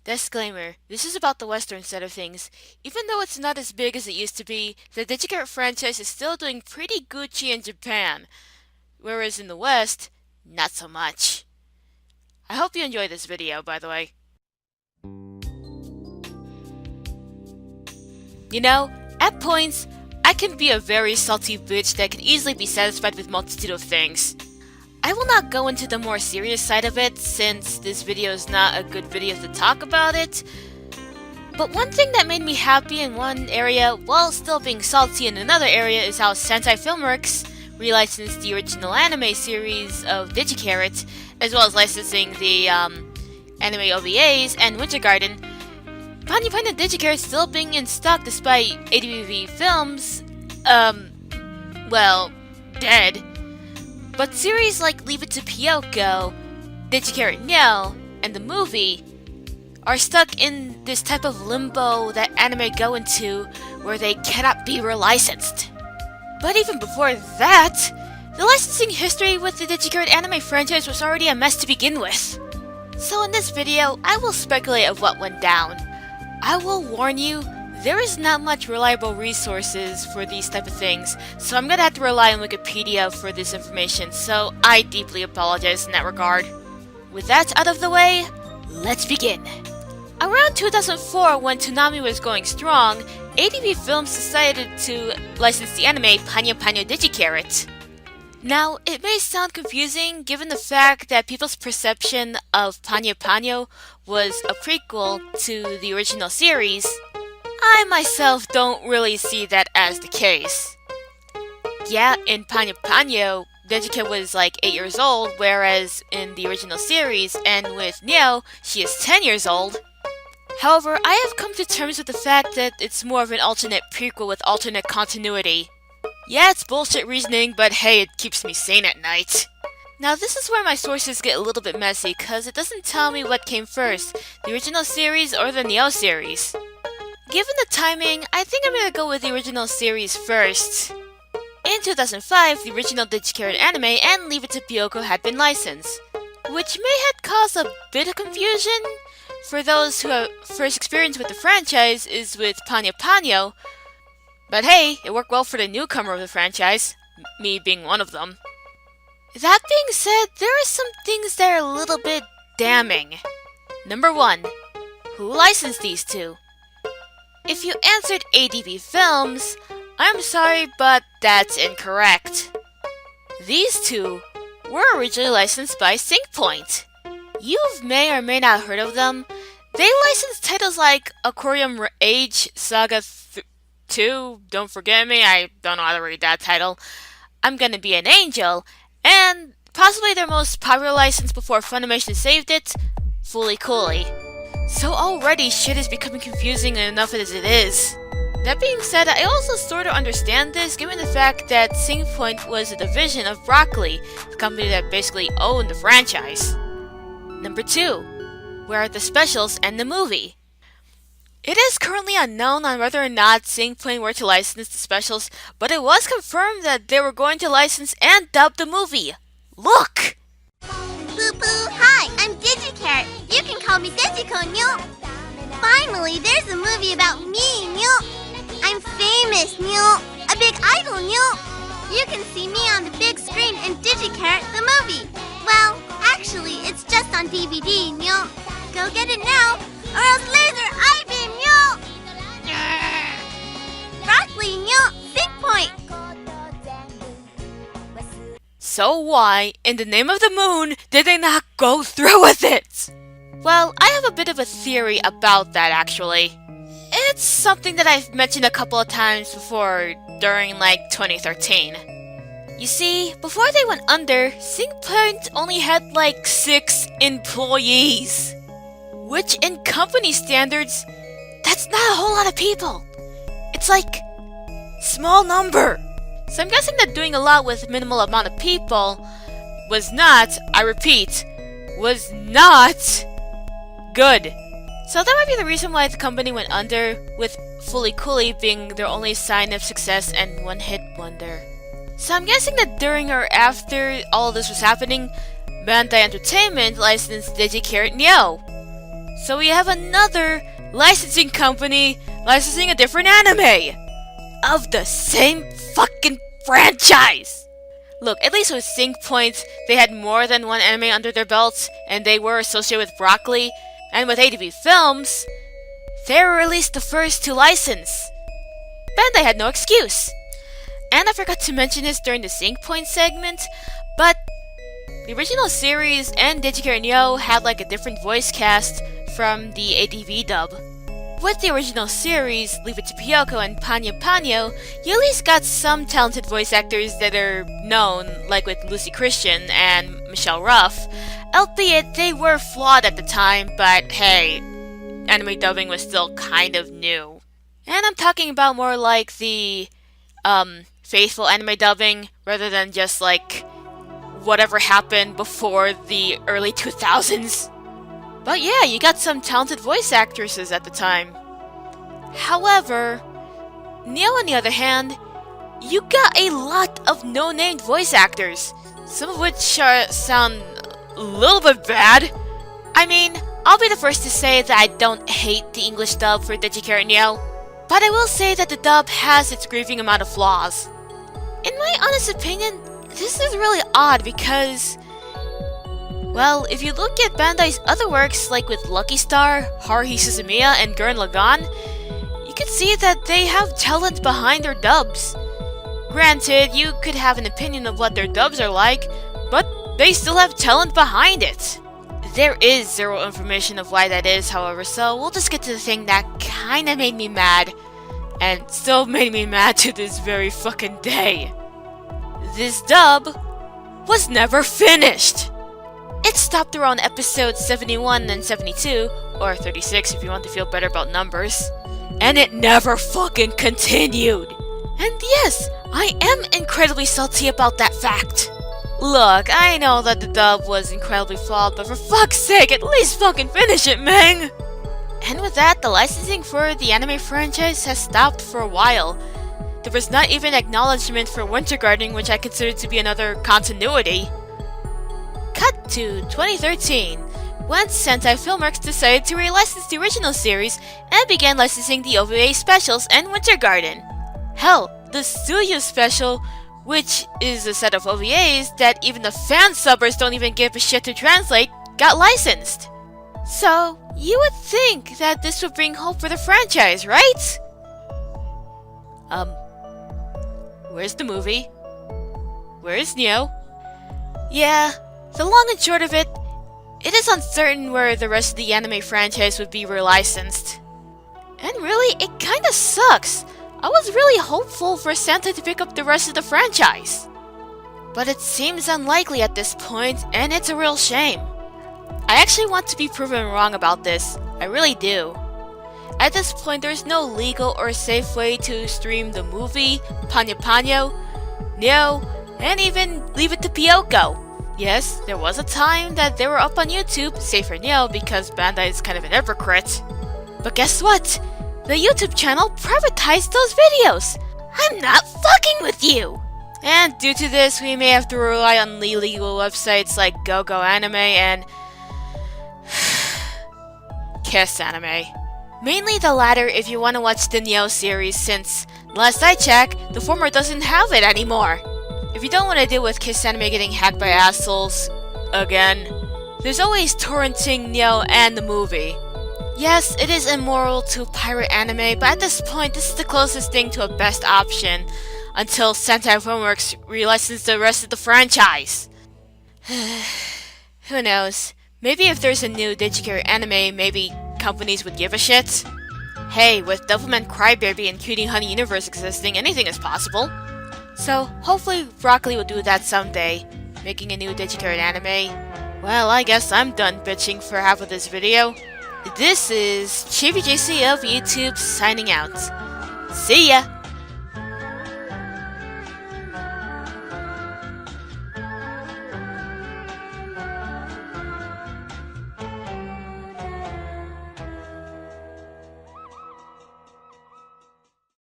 Disclaimer, this is about the Western side of things. Even though it's not as big as it used to be, the Gi Charat franchise is still doing pretty Gucci in Japan, whereas in the West, not so much. I hope you enjoy this video, by the way. You know, at points, I can be a very salty bitch that can easily be satisfied with multitude of things. I will not go into the more serious side of it, since this video is not a good video to talk about it. But one thing that made me happy in one area, while still being salty in another area, is how Sentai Filmworks relicensed the original anime series of Gi Charat, as well as licensing the anime OVAs and Winter Garden. Ponyo Ponyo Gi Charat still being in stock despite ADV Films, well, dead. But series like Leave It to Pyoko, Gi Charat No, and the movie are stuck in this type of limbo that anime go into where they cannot be relicensed. But even before that, the licensing history with the Gi Charat anime franchise was already a mess to begin with. So in this video, I will speculate of what went down. I will warn you, there is not much reliable resources for these type of things, so I'm gonna have to rely on Wikipedia for this information, so I deeply apologize in that regard. With that out of the way, let's begin. Around 2004, when Toonami was going strong, ADV Films decided to license the anime Ponyo Ponyo Gi Charat. Now, it may sound confusing given the fact that people's perception of Ponyo Ponyo was a prequel to the original series. I myself don't really see that as the case. Yeah, in Ponyo Ponyo, Gi Charat was like 8 years old, whereas in the original series and with Neo, she is 10 years old. However, I have come to terms with the fact that it's more of an alternate prequel with alternate continuity. Yeah, it's bullshit reasoning, but hey, it keeps me sane at night. Now this is where my sources get a little bit messy, cause it doesn't tell me what came first, the original series or the Neo series. Given the timing, I think I'm gonna go with the original series first. In 2005, the original Gi Charat anime and Leave It to Pyoko had been licensed, which may have caused a bit of confusion for those who have first experience with the franchise is with Ponyo Ponyo. But hey, it worked well for the newcomer of the franchise, me being one of them. That being said, there are some things that are a little bit damning. Number 1. Who licensed these two? If you answered ADV Films, I'm sorry, but that's incorrect. These two were originally licensed by SyncPoint. You may or may not have heard of them. They licensed titles like Aquarium Age Saga 2, Don't Forget Me, I don't know how to read that title, I'm Gonna Be an Angel, and possibly their most popular license before Funimation saved it, Fooly Cooly. So already shit is becoming confusing enough as it is. That being said, I also sort of understand this given the fact that SyncPoint was a division of Broccoli, the company that basically owned the franchise. Number 2. Where are the specials and the movie? It is currently unknown on whether or not SyncPoint were to license the specials, but it was confirmed that they were going to license and dub the movie. Look! Boo boo, hi, I'm Gi Charat. You can call me Dejiko, Nyo. Finally, there's a movie about me, Nyo. I'm famous, Nyo. A big idol, Nyo. You can see me on the big screen in Gi Charat the movie. Well, actually, it's just on DVD, Nyo. Go get it now, or else laser I beam, Nyo. Broccoli, Nyo. SyncPoint. So why, in the name of the moon, did they not go through with it? Well, I have a bit of a theory about that actually. It's something that I've mentioned a couple of times before during like 2013. You see, before they went under, SyncPoint only had like 6 employees. Which in company standards, that's not a whole lot of people. It's like, small number. So I'm guessing that doing a lot with minimal amount of people was not, I repeat, was not good. So that might be the reason why the company went under, with Fooly Cooly being their only sign of success and one-hit wonder. So I'm guessing that during or after all of this was happening, Bandai Entertainment licensed Gi Charat Neo. So we have another licensing company licensing a different anime of the same fucking franchise. Look, at least with Sync Point, they had more than one anime under their belts, and they were associated with Broccoli. And with ATV Films, they were at least the first to license. Bandai had no excuse. And I forgot to mention this during the Sync Point segment, but the original series and Digicare Neo had like a different voice cast from the ATV dub. With the original series, Leave It to Pyoko and Panyo Panyo, you at least got some talented voice actors that are known, like with Lucy Christian and Michelle Ruff, albeit they were flawed at the time, but hey, anime dubbing was still kind of new. And I'm talking about more like the, faithful anime dubbing, rather than just like, whatever happened before the early 2000s. But yeah, you got some talented voice actresses at the time. However, Neo on the other hand, you got a lot of no-named voice actors, some of which sound a little bit bad. I mean, I'll be the first to say that I don't hate the English dub for Digicare Neo, but I will say that the dub has its grieving amount of flaws. In my honest opinion, this is really odd because, well, if you look at Bandai's other works, like with Lucky Star, Haruhi Suzumiya, and Gurren Lagann, you can see that they have talent behind their dubs. Granted, you could have an opinion of what their dubs are like, but they still have talent behind it. There is zero information of why that is, however, so we'll just get to the thing that kinda made me mad, and still made me mad to this very fucking day. This dub was never finished! It stopped around episodes 71 and 72, or 36 if you want to feel better about numbers, and it never fucking continued! And yes, I am incredibly salty about that fact. Look, I know that the dub was incredibly flawed, but for fuck's sake, at least fucking finish it, man! And with that, the licensing for the anime franchise has stopped for a while. There was not even acknowledgement for Winter Garden, which I consider to be another continuity. Cut to 2013, when Sentai Filmworks decided to relicense the original series and began licensing the OVA specials and Winter Garden. Hell, the Studio Special, which is a set of OVAs that even the fan subbers don't even give a shit to translate, got licensed. So, you would think that this would bring hope for the franchise, right? Where's the movie? Where's Neo? Yeah, the long and short of it, it is uncertain where the rest of the anime franchise would be relicensed. And really, it kinda sucks. I was really hopeful for Sentai to pick up the rest of the franchise. But it seems unlikely at this point, and it's a real shame. I actually want to be proven wrong about this. I really do. At this point, there's no legal or safe way to stream the movie, Panyo Panyo, Neo, and even Leave It to Pyoko. Yes, there was a time that they were up on YouTube, save for Neo because Bandai is kind of an hypocrite. But guess what? The YouTube channel privatized those videos! I'm not fucking with you! And due to this, we may have to rely on illegal websites like GoGo Anime and Kiss Anime. Mainly the latter if you want to watch the Neo series, since, last I checked, the former doesn't have it anymore. If you don't want to deal with Kiss Anime getting hacked by assholes, again, there's always torrenting Neo and the movie. Yes, it is immoral to pirate anime, but at this point, this is the closest thing to a best option until Sentai Filmworks relicenses the rest of the franchise. Who knows? Maybe if there's a new Digicare anime, maybe companies would give a shit. Hey, with Devilman Crybaby and Cutie Honey Universe existing, anything is possible. So, hopefully Broccoli will do that someday, making a new Digicare anime. Well, I guess I'm done bitching for half of this video. This is ChibiJC of YouTube signing out. See ya!